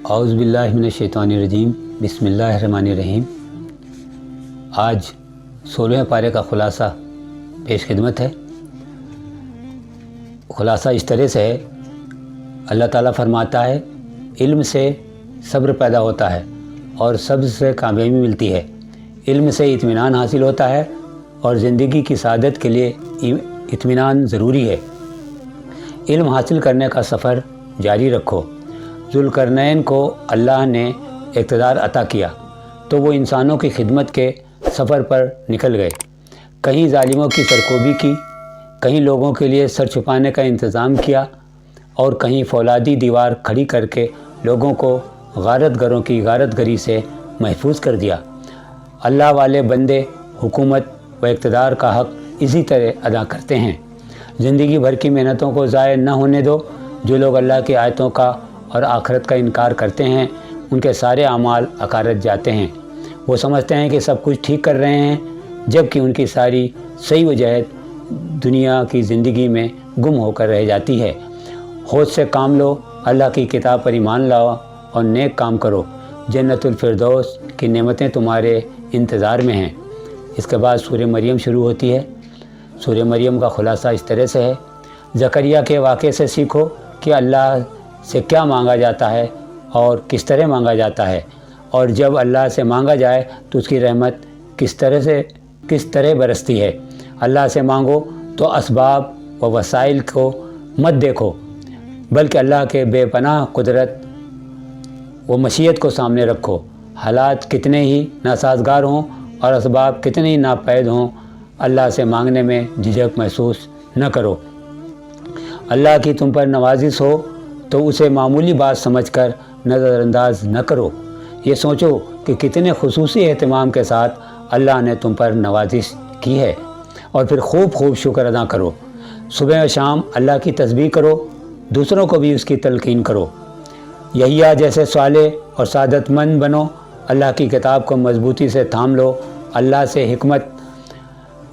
औज़ बिल्लाहि मिनश्शैतानिर्रजीम बिस्मिल्लाहिर्रहमानिर्रहीम। आज 16वें पारे का ख़ुलासा पेश खिदमत है। ख़ुलासा इस तरह से है, अल्लाह ताला फरमाता है, इल्म से सब्र पैदा होता है और सब्र से कामयाबी मिलती है। इल्म से इत्मीनान हासिल होता है और ज़िंदगी की सआदत के लिए इत्मीनान ज़रूरी है। इल्म हासिल करने का सफ़र जारी रखो। ज़ुल्करनैन को अल्लाह ने इक़्तिदार अता किया तो वो इंसानों की खिदमत के सफ़र पर निकल गए। कहीं ज़ालिमों की सरकोबी की, कहीं लोगों के लिए सर छुपाने का इंतज़ाम किया और कहीं फौलादी दीवार खड़ी करके लोगों को गारतगरों की गारतगरी से महफूज कर दिया। अल्लाह वाले बंदे हुकूमत व इक़्तिदार का हक़ इसी तरह अदा करते हैं। ज़िंदगी भर की मेहनतों को ज़ाय न होने दो। जो लोग अल्लाह की आयतों का और आखिरत का इनकार करते हैं, उनके सारे अमाल अकारत जाते हैं। वो समझते हैं कि सब कुछ ठीक कर रहे हैं, जबकि उनकी सारी सही वजहत दुनिया की ज़िंदगी में गुम होकर रह जाती है। होश से काम लो, अल्लाह की किताब पर ईमान लाओ और नेक काम करो। जन्नतुल फिरदौस की नेमतें तुम्हारे इंतज़ार में हैं। इसके बाद सूरह मरियम शुरू होती है। सूरह मरियम का ख़ुलासा इस तरह से है, ज़करिया के वाक़े से सीखो कि अल्लाह से क्या मांगा जाता है और किस तरह मांगा जाता है, और जब अल्लाह से मांगा जाए तो उसकी रहमत किस तरह बरसती है। अल्लाह से मांगो तो असबाब व वसाइल को मत देखो, बल्कि अल्लाह के बेपनाह कुदरत व मशीयत को सामने रखो। हालात कितने ही नासाजगार हों और असबाब कितने ही नापैद हों, अल्लाह से मांगने में झिझक महसूस न करो। अल्लाह की तुम पर नवाजिश हो तो उसे मामूली बात समझकर नज़रअंदाज न करो। ये सोचो कि कितने खुसूसी एहतमाम के साथ अल्लाह ने तुम पर नवाजिश की है, और फिर खूब शुक्र अदा करो। सुबह और शाम अल्लाह की तस्बीह करो, दूसरों को भी उसकी तलकीन करो। यहिया जैसे साले और सादतमंद बनो। अल्लाह की किताब को मजबूती से थाम लो। अल्लाह से हिकमत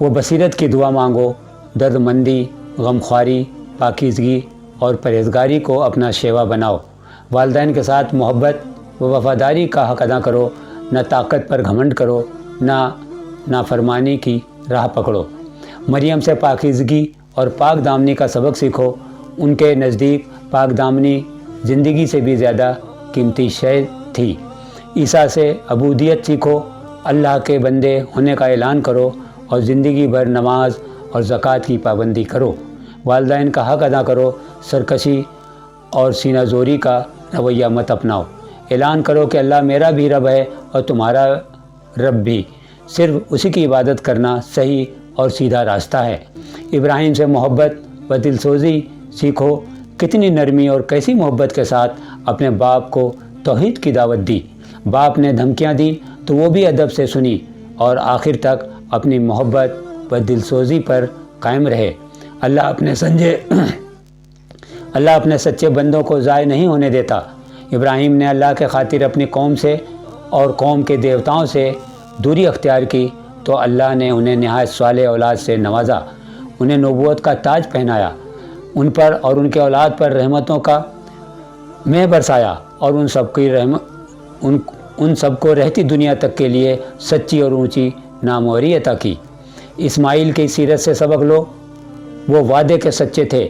व बसीरत की दुआ मांगो। दर्दमंदी, गमख्वारी, पाकीज़गी और परहेज़गारी को अपना शेवा बनाओ। वालिदैन के साथ मोहब्बत व वफ़ादारी का हक़ अदा करो। न ताकत पर घमंड करो, नाफरमानी की राह पकड़ो। मरियम से पाकीज़गी और पाक दामनी का सबक सीखो। उनके नज़दीक पाक दामनी ज़िंदगी से भी ज़्यादा कीमती शय थी। ईसा से अबूदियत सीखो। अल्लाह के बंदे होने का ऐलान करो और ज़िंदगी भर नमाज और ज़कात की पाबंदी करो। वालिदैन का हक़ अदा करो। सरकशी और सीना ज़ोरी का रवैया मत अपनाओ। ऐलान करो कि अल्लाह मेरा भी रब है और तुम्हारा रब भी। सिर्फ़ उसी की इबादत करना सही और सीधा रास्ता है। इब्राहीम से मोहब्बत व दिलसोज़ी सीखो। कितनी नरमी और कैसी मोहब्बत के साथ अपने बाप को तौहीद की दावत दी। बाप ने धमकियाँ दी तो वो भी अदब से सुनी और आखिर तक अपनी मोहब्बत व दिलसोज़ी पर कायम रहे। अल्लाह अपने सच्चे बंदों को ज़ाय नहीं होने देता। इब्राहीम ने अल्लाह के खातिर अपनी कौम से और कौम के देवताओं से दूरी अख्तियार की तो अल्लाह ने उन्हें नहायत सालेह औलाद से नवाजा। उन्हें नबूवत का ताज पहनाया, उन पर और उनके औलाद पर रहमतों का मेह बरसाया और उन सबको रहती दुनिया तक के लिए सच्ची और ऊंची नामवरी अता की। इस्माइल की सीरत से सबक लो। वो वादे के सच्चे थे,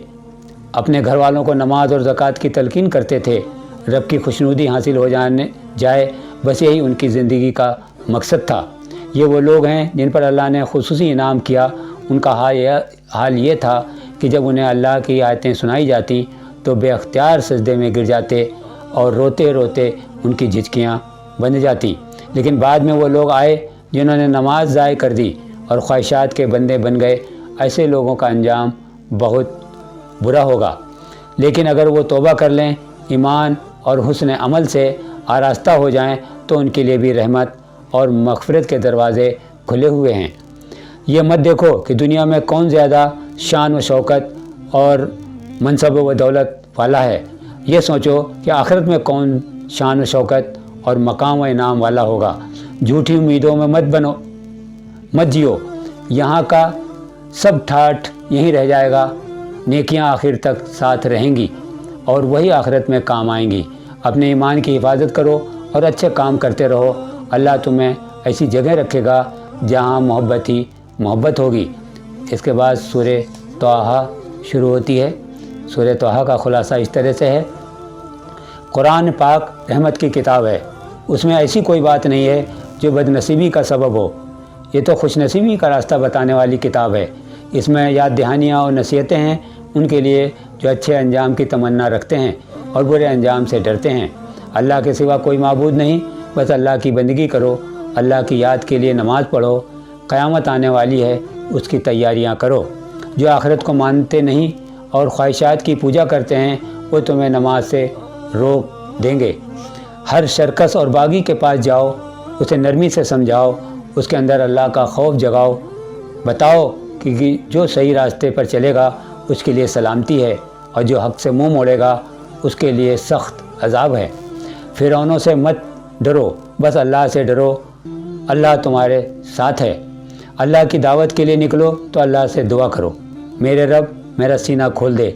अपने घर वालों को नमाज और ज़कात की तलकीन करते थे। रब की खुशनुदी हासिल हो जाए, बस यही उनकी ज़िंदगी का मकसद था। ये वो लोग हैं जिन पर अल्लाह ने खुसूसी इनाम किया। उनका हाल ये था कि जब उन्हें अल्लाह की आयतें सुनाई जाती तो बेअख्तियार सजदे में गिर जाते और रोते रोते उनकी झिझकियाँ बंध जाती। लेकिन बाद में वो लोग आए जिन्होंने नमाज ज़ाय कर दी और ख्वाहिशात के बंदे बन गए। ऐसे लोगों का अंजाम बहुत बुरा होगा। लेकिन अगर वो तौबा कर लें, ईमान और हुस्न अमल से आरास्ता हो जाएं, तो उनके लिए भी रहमत और मग़फ़िरत के दरवाज़े खुले हुए हैं। ये मत देखो कि दुनिया में कौन ज़्यादा शान व शौकत और मनसब व दौलत वाला है। ये सोचो कि आखिरत में कौन शान व शौकत और मकाम व इनाम वाला होगा। झूठी उम्मीदों में मत जियो। यहाँ का सब ठाठ यहीं रह जाएगा। नेकियां आखिर तक साथ रहेंगी। اور وہی آخرت میں کام آئیں گی۔ اپنے ایمان کی حفاظت کرو اور اچھے کام کرتے رہو، اللہ تمہیں ایسی جگہ رکھے گا جہاں محبت ہی محبت ہوگی۔ اس کے بعد سورہ طٰہٰ شروع ہوتی ہے۔ سورہ طٰہٰ کا خلاصہ اس طرح سے ہے: قرآن پاک رحمت کی کتاب ہے، اس میں ایسی کوئی بات نہیں ہے جو بد نصیبی کا سبب ہو، یہ تو خوش نصیبی کا راستہ بتانے والی کتاب ہے۔ اس میں یاد دہانیاں اور نصیحتیں ہیں ان کے لیے جو اچھے انجام کی تمنا رکھتے ہیں اور برے انجام سے ڈرتے ہیں۔ اللہ کے سوا کوئی معبود نہیں، بس اللہ کی بندگی کرو، اللہ کی یاد کے لیے نماز پڑھو، قیامت آنے والی ہے اس کی تیاریاں کرو۔ جو آخرت کو مانتے نہیں اور خواہشات کی پوجا کرتے ہیں وہ تمہیں نماز سے روک دیں گے۔ ہر شرکس اور باغی کے پاس جاؤ، اسے نرمی سے سمجھاؤ، اس کے اندر اللہ کا خوف جگاؤ، بتاؤ کہ جو صحیح راستے پر چلے گا اس کے لیے سلامتی ہے اور جو حق سے منہ موڑے گا اس کے لیے سخت عذاب ہے۔ فرعونوں سے مت ڈرو، بس اللہ سے ڈرو، اللہ تمہارے ساتھ ہے۔ اللہ کی دعوت کے لیے نکلو تو اللہ سے دعا کرو: میرے رب میرا سینہ کھول دے،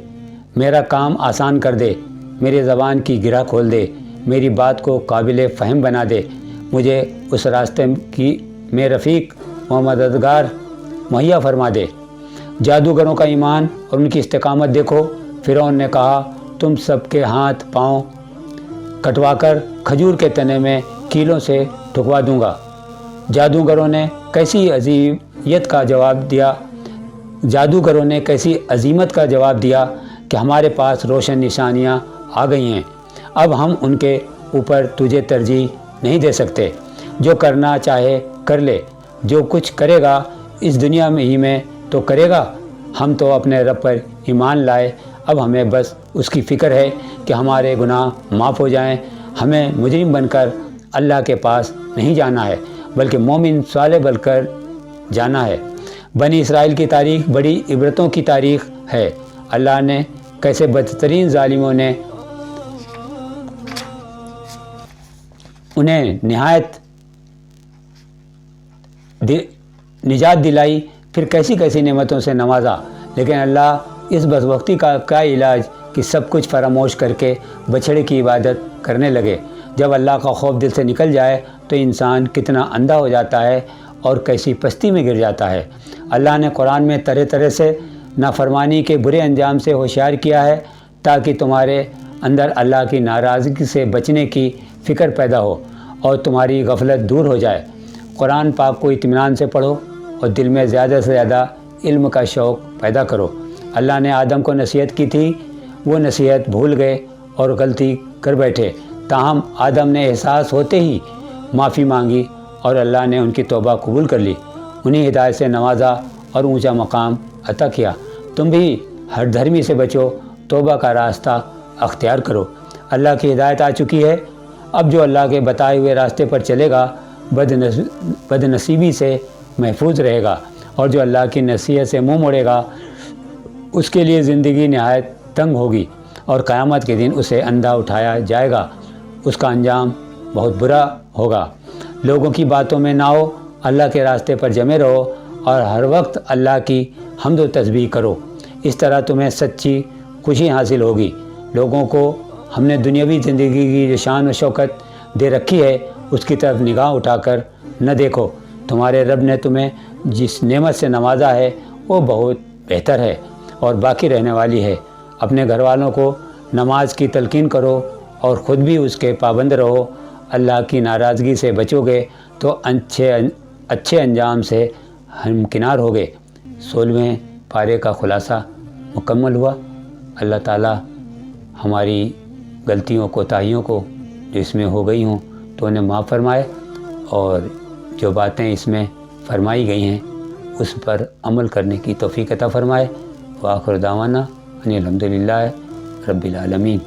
میرا کام آسان کر دے، میری زبان کی گرہ کھول دے، میری بات کو قابل فہم بنا دے، مجھے اس راستے کی میں رفیق و مددگار مہیا فرما دے۔ جادوگروں کا ایمان اور ان کی استقامت دیکھو۔ فرعون نے کہا: تم سب کے ہاتھ پاؤں کٹوا کر کھجور کے تنے میں کیلوں سے ٹھکوا دوں گا۔ جادوگروں نے کیسی عظیمت کا جواب دیا کہ ہمارے پاس روشن نشانیاں آ گئی ہیں، اب ہم ان کے اوپر تجھے ترجیح نہیں دے سکتے۔ جو کرنا چاہے کر لے، جو کچھ کرے گا اس دنیا میں ہی میں تو کرے گا۔ ہم تو اپنے رب پر ایمان لائے، اب ہمیں بس اس کی فکر ہے کہ ہمارے گناہ معاف ہو جائیں۔ ہمیں مجرم بن کر اللہ کے پاس نہیں جانا ہے بلکہ مومن صالح بن کر جانا ہے۔ بنی اسرائیل کی تاریخ بڑی عبرتوں کی تاریخ ہے۔ اللہ نے کیسے بدترین ظالموں نے انہیں نجات دلائی، پھر کیسی کیسی نعمتوں سے نوازا، لیکن اللہ اس بدبختی کا کیا علاج کہ سب کچھ فراموش کر کے بچھڑے کی عبادت کرنے لگے۔ جب اللہ کا خوف دل سے نکل جائے تو انسان کتنا اندھا ہو جاتا ہے اور کیسی پستی میں گر جاتا ہے۔ اللہ نے قرآن میں طرح طرح سے نافرمانی کے برے انجام سے ہوشیار کیا ہے تاکہ تمہارے اندر اللہ کی ناراضگی سے بچنے کی فکر پیدا ہو اور تمہاری غفلت دور ہو جائے۔ قرآن پاک کو اطمینان سے پڑھو اور دل میں زیادہ سے زیادہ علم کا شوق پیدا کرو۔ اللہ نے آدم کو نصیحت کی تھی، وہ نصیحت بھول گئے اور غلطی کر بیٹھے، تاہم آدم نے احساس ہوتے ہی معافی مانگی اور اللہ نے ان کی توبہ قبول کر لی، انہیں ہدایت سے نوازا اور اونچا مقام عطا کیا۔ تم بھی ہر دھرمی سے بچو، توبہ کا راستہ اختیار کرو۔ اللہ کی ہدایت آ چکی ہے، اب جو اللہ کے بتائے ہوئے راستے پر چلے گا بد نصیبی سے محفوظ رہے گا، اور جو اللہ کی نصیحت سے منہ موڑے گا اس کے لیے زندگی نہایت تنگ ہوگی اور قیامت کے دن اسے اندھا اٹھایا جائے گا، اس کا انجام بہت برا ہوگا۔ لوگوں کی باتوں میں نہ آؤ، اللہ کے راستے پر جمے رہو اور ہر وقت اللہ کی حمد و تسبیح کرو، اس طرح تمہیں سچی خوشی حاصل ہوگی۔ لوگوں کو ہم نے دنیاوی زندگی کی جو شان و شوکت دے رکھی ہے اس کی طرف نگاہ اٹھا کر نہ دیکھو، تمہارے رب نے تمہیں جس نعمت سے نوازا ہے وہ بہت بہتر ہے اور باقی رہنے والی ہے۔ اپنے گھر والوں کو نماز کی تلقین کرو اور خود بھی اس کے پابند رہو۔ اللہ کی ناراضگی سے بچو گے تو اچھے انجام سے ہمکنار ہوگے۔ 16ویں پارے کا خلاصہ مکمل ہوا۔ اللہ تعالی ہماری غلطیوں کوتاہیوں کو جو اس میں ہو گئی ہوں تو انہیں معاف فرمائے، اور جو باتیں اس میں فرمائی گئی ہیں اس پر عمل کرنے کی توفیق عطا فرمائے۔ وآخر دعوانا ان الحمدللہ رب العالمین۔